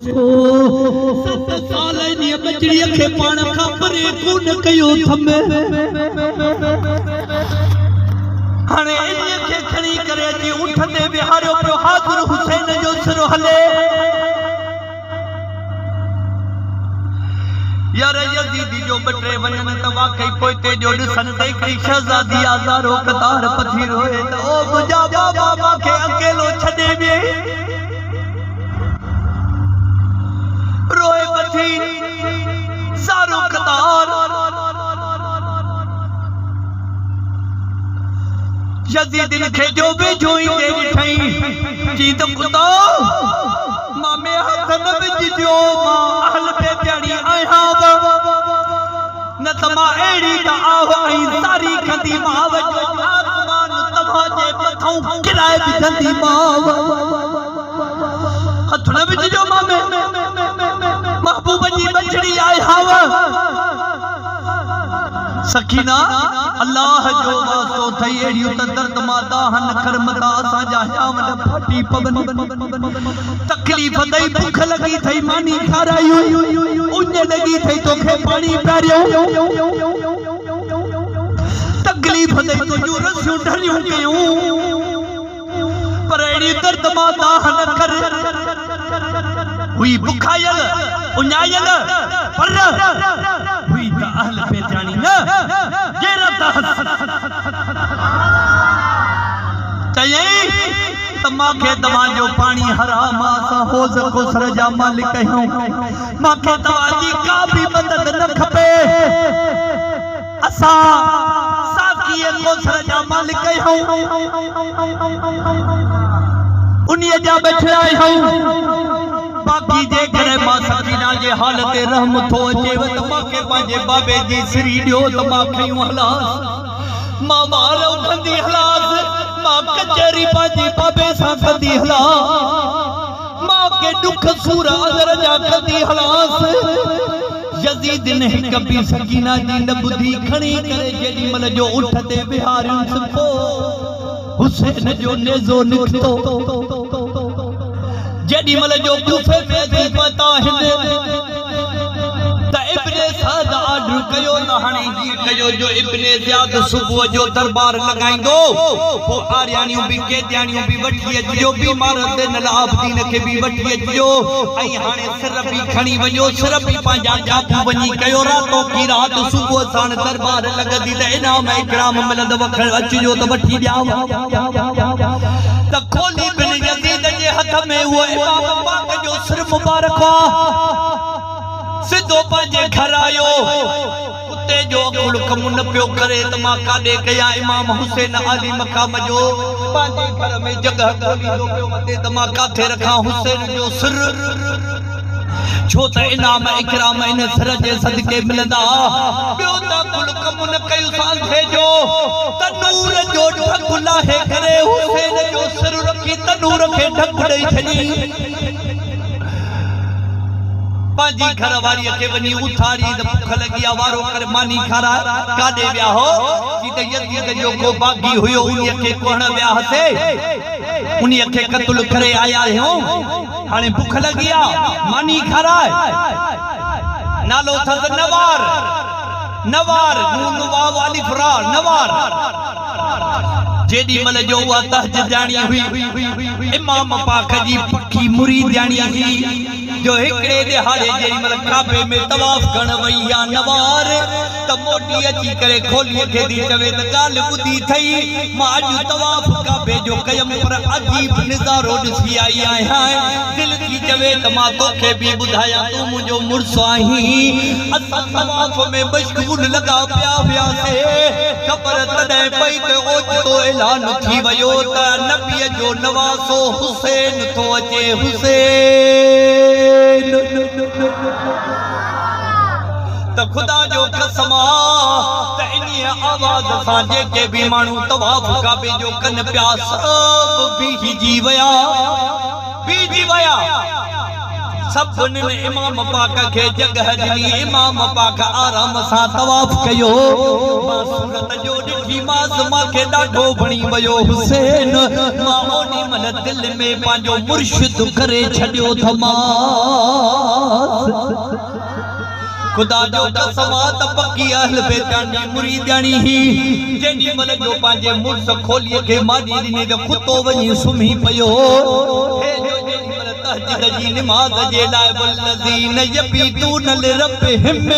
सत साल नी बचड़ी के पाण का परे कोन कयो थमे हाणे इन के खणी करे जी उठते बिहारो पियो हाज़िर हुसैन जो सिर हले यार यजीदी जो बटे वनन त वाकई पोते जो ॾिसन ते कई शहजादी आज़ारो कतार पथी रोए त ओ मुंहिंजा बाबा मांखे अकेलो छॾे वे रोए पथी सारो कतार यजीदी खे जो बि जोई दे ॾिठई जी त कुतो मामे हथ न विझजो मां अहल बेजाणी आहियां न त मां अहिड़ी त आहो ऐं सारी कंदी मां वजो आसमान तव्हांजे मथां किराए विझंदी मां हथ न विझजो मामे महबूब जी बचड़ी आहियां सकीना अल्लाह जो वास्तो थई एड़ियो त दर्द माता हन करमता असा जा शाम न फटी पवन तकलीफ दई भूख लगी थई मानी खारायो उन लगी थई तोखे पानी पियारियो तकलीफ दई तो जो रसियो ढलियो कयो पर एड़ी दर्द माता हन कर हुई बुखायल उन्यायल पर हुई त अहल बेजानी न गैरत चई तमाके दवा जो पानी हराम असा होज कोसर जा मालिक हूं माके दवा जी का भी मदद न खपे असा साकी कोसर जा मालिक हूं उन्हीं जा बैठा हूं बाकी जे करे मां सकीना जे हालत रहम थो अचे त मांखे पंहिंजे बाबे जी सिरी ॾियो त मां खयूं हलास मां ॿार उठंदी हलास मां कचहरी पंहिंजी बाबे सां कंदी हलास मां के दुख सूर अदर जा कंदी हलास यजीद ने हिक बि सकीना जी न ॿुधी खणी करे जेॾी महिल जो उठते बिहारियुनि सिखो हुसैन जो नेज़ो निकितो जेडी मल जो कूफे में थी पता है त इब्ने साद आर्डर कयो न हाणे जी कयो जो इब्ने ज़ियाद सुबह जो दरबार लगाइंदो पो आर्यानियों भी केदियानियों भी वठी अचजो बीमार दे नलाबदीन के भी वठी अचजो ऐं हाणे सिर भी खणी वञो सिर भी पंहिंजा जापू वञी कयो रातो की रात सुबह साण दरबार लगदी त इनाम इकराम मिलंदव अचजो त वठी ॾियाव त खोली बिन यजीद जे हथ में वो इमाम पाक जो सिर मुबारक सिद्धो पंहिंजे घर आयो कुत्ते जो अकुल कम न पियो करे त मां काॾे कया इमाम हुसैन आली मकाम जो पंहिंजे घर में जगह खोलींदो पियो वञे त मां काथे रखां हुसैन जो सिर छो त इनाम इकराम इन सिर जे सदके मिलंदा ॿियो त कुल कम न कयो साल थे जो तनूर जो ढक लाहे करे हुसैन जो सिर रखी तनूर खे ढक ॾेई छॾी पंहिंजी घर वारी के वञी उथारी त भूख लगी वारो कर मानी खारा काॾे विया हो जी त यजीद जो को बागी हुयो उन्हीअ खे कोहण विया हसे उन्हीअ खे क़त्ल करे आया हो हाणे भूख लगी आ मानी खाराए नालो थस नवार नवार नून वाव अलिफ रा नवार जेडी मल जो वा तहज्जुदानी हुई इमाम पाक जी पक्की मुरीदानी हुई जो एकड़े दिहाड़े जेडी मल काबे में तवाफ करण वई या नवार त मोटी अची करे खोली के दी चवे त गाल बुधी थई मां अज तवाफ काबे जो कयम पर अजीब नजारो ॾिसी आई आहियां दिल की चवे त मां तोखे भी बुधाया तू मुंजो मुर्स आही असां तवाफ में मशगूल लगा पिया हुआसे खबर तॾे पई त ओचितो ऐलान थी वयो त नबी जो नवासो हुसैन थो अचे हुसैन त खुदा जो कसम त इन्ही आवाज सां जेके भी माण्हू तवाफ काबे जो कन पिया सब बीजी वया सभन में इमाम पाक के जगह दी इमाम पाक आराम सा तवाफ कयो सूरत जो ॾिठी मास माके ॾाढो बणी वयो हुसैन मां ओनी मन दिल में पांजो मुर्शिद करे छडियो थमा खुदा जो कसम त पक्की अहल बेचानी मुरीदानी ही जेडी मल जो पांजे मुर्स खोलिए के मादी दिने त कुतो वनी सुमी पयो हे जो जेडी मल तहज्जुद जी नमाज जे लाए वल्लज़ीन यबीतून लिरब्बिहिम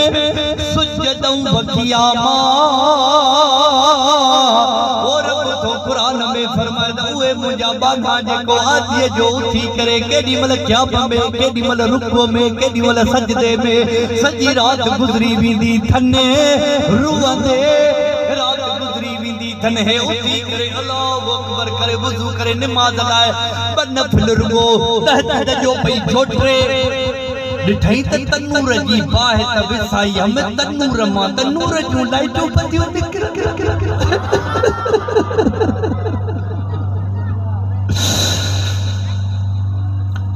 सुजदन व क़ियामा और तो कुरान में फरमाया उए मुजा बांधा जेको आदि जो उठी करे केडी मल क़याम में केडी मल रुकू में केडी मल सजदे में सजी रात गुजरी विंदी थने रुवंदे रात गुजरी विंदी थने उठी करे अल्लाहु अकबर करे वुजू करे नमाज लाए बनफिल रुगो तहज्जुद जो पई छोटरे डिठई त तन्नूर जी बाह त विसाई हम तन्नूर मां तन्नूर जो लाइटो बंदियो निकर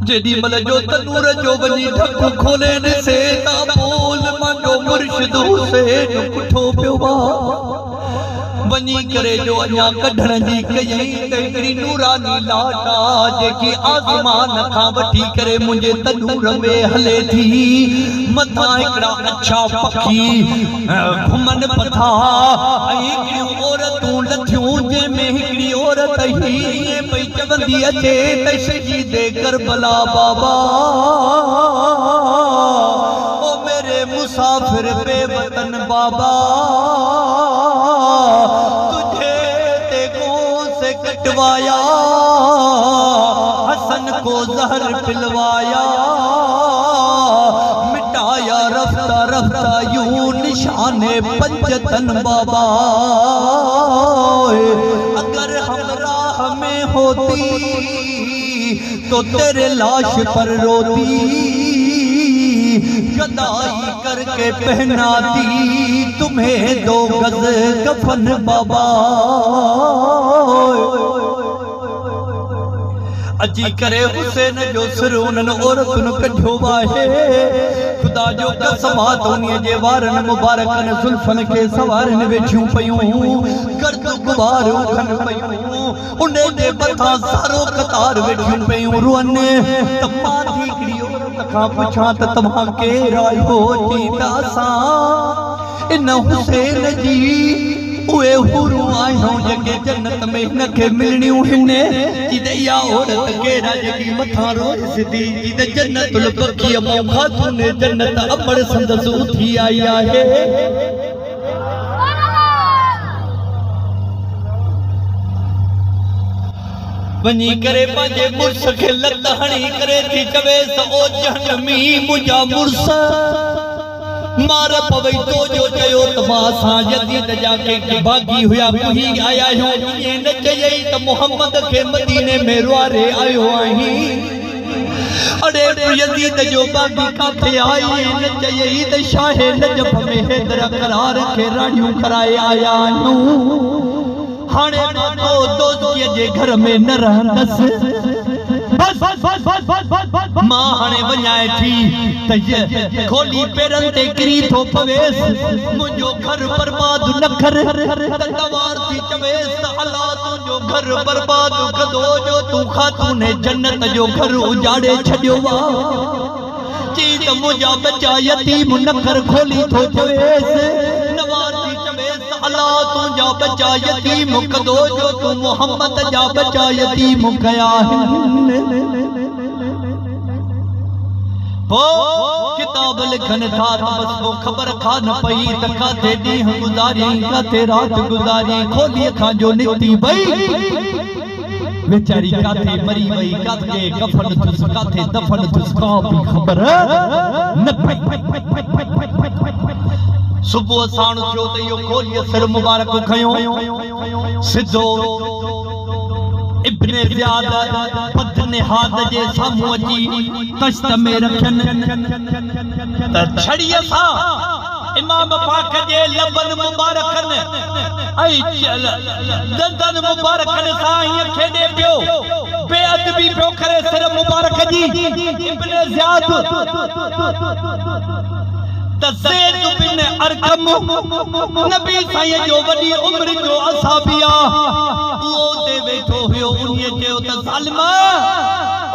जेडी मल जो तन्नूर जो वनी ढक खोले से ता बोल मांगो मुर्शिद हुसैन कुठो पियो वनी करे जो अञा कढण जी कई तेरी नूरानी लाटा जेकी आसमान खां वठी करे मुंहिंजे तन्नूर में हले थी मथा हिकड़ा अच्छा पखी घुमन पथा हिकड़ियूं औरतूं लथियूं जंहिंमें हिकड़ी औरत ही पई चवंदी अचे त शहीदे करबला बाबा ओ मेरे मुसाफिर बेवतन बाबा कटवाया हसन को जहर पिलवाया मिटाया रफ्ता रफ्ता यूं निशाने पंजतन बाबा अगर हम राह में होती तो तेरे लाश पर रोती गदाई करके पहनाती तुम्हें 2 गज कफन बाबा अजी करे हुसैन जो सिर उन्हनि औरतुनि कढियो आहे खुदा जो कसम तोनीअ जे वारनि मुबारकनि ज़ुल्फ़नि खे सवारनि वेठियूं पयूं गर्द गुबार उखनि पयूं उन जे मथां सारो कतार वेठियूं पयूं रुअनि त मां थी हिकिड़ी औरत खां पुछां त तव्हां केरु आहियो चई त असां इन हुसैन जी उए हुरू आहियूं जेके जन्नत में हिनखे मिलणियूं हिन जी इहा औरत केरा जेकी मथां रोज़ सिधी जी जन्नतुल बक़ीअ मां ख़ातून जन्नत अमर संदस उथी आई आहे वञी करे पंहिंजे मुर्स खे लत हणी करे थी चवेसि ओ जहन्नमी मुंहिंजा मुर्स मार पवई तो जो चयो त मां सां यदीद जाके भागी हुया मुही आया हूं ये न चयई त मोहम्मद के मदीने में रुआरे आयो आही अरे यदीद जो बागी काथे आई न चयई त शाह नजफ में हैदर करार के राणियों कराए आया हूं हाणे तो दोस्तीअ जे घर में न रहंदस मां हाणे वञाए थी त खोली पेरनि ते किरी थो पवेसि मुंहिंजो घर बर्बाद न कर तवार थी चवेसि त अल्लाह तुंहिंजो घर बर्बाद कंदो जो तूं ख़ातून जन्नत जो घर उजाड़े छॾियो चई त मुंहिंजा बच्चा यतीम न कर खोली थो चवेसि नवार थी चवेसि अल्लाह तुंहिंजा बच्चा यतीम कंदो जो तूं मोहम्मद जा बच्चा यतीम कया हो किताब लिखन था बस वो खबर खा न पई त काथे ॾींहुं गुज़ारी काथे रात गुज़ारी खोली खां जो निकती वई बेचारी काथे मरी वई काथे कफन तुस काथे दफन तुस का भी खबर न पई सुबह साण थियो त इहो खोली सिर मुबारक खयो सिधो इब्ने ज़ियाद बदनिहाद जे साम्हूं अची तश्त में रखन त छड़ीअ सां इमाम पाक जे लबन मुबारकन ऐं दंदन मुबारकन सां हीअं खेॾे पियो बेअदबी पियो करे सिर मुबारक जी इब्ने ज़ियाद ज़ैद बिन अरकम नबी साईं जो वॾी उम्र जो असहाबिया वो ते वेठो हुयो उन्हीअ चयो त ज़ालिम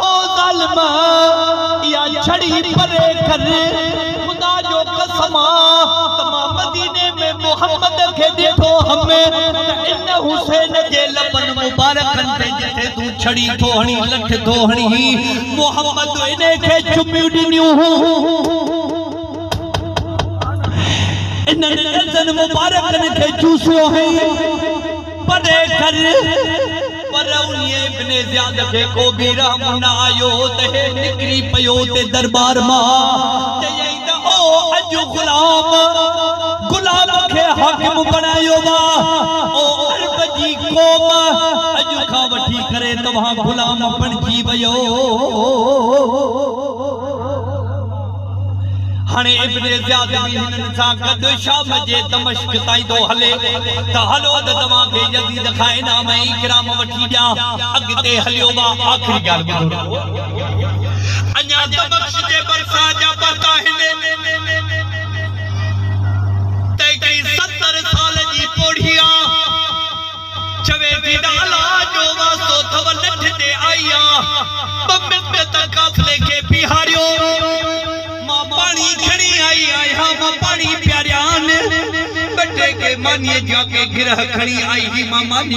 ओ ज़ालिम या छड़ी परे कर समा तमाम मदीने में मोहम्मद के देखो हमें इन हुसैन जे लबन मुबारकन ते जथे तू छड़ी थोहणी लठ थोहणी मोहम्मद इने के चुमियो दिनियो इन नजन मुबारकन के चूसो है परे कर पर उन्हें इब्ने ज़ियाद के को भी रहम न आयो ते निकरी पयो ते दरबार मां चई त ओ अज गुलाम के हाकिम बनायो वा ओ अरब जी कौम अज खा वठी करे तवा गुलाम बनजी वयो हाने इब्ने ज़ियाद भी हिनन सा गद शाम जे दमिश्क ताई तो हले त हलो त तवा के यजीद खाए ना मैं इकराम वठी दिया अगते हलियो बा आखिरी गाल ॿुधो अञा दमिश्क जे बरसा जा पता हिने ते कई 70 साल जी पोढ़िया चवे थी डाला जो वास्तो थव लठ ते आईया बम्बे तक काफले के बिहारियो पानी खड़ी आई आया मां पानी प्यारियान बटे के मानिए जाके गिरह खड़ी आई ही मां मानी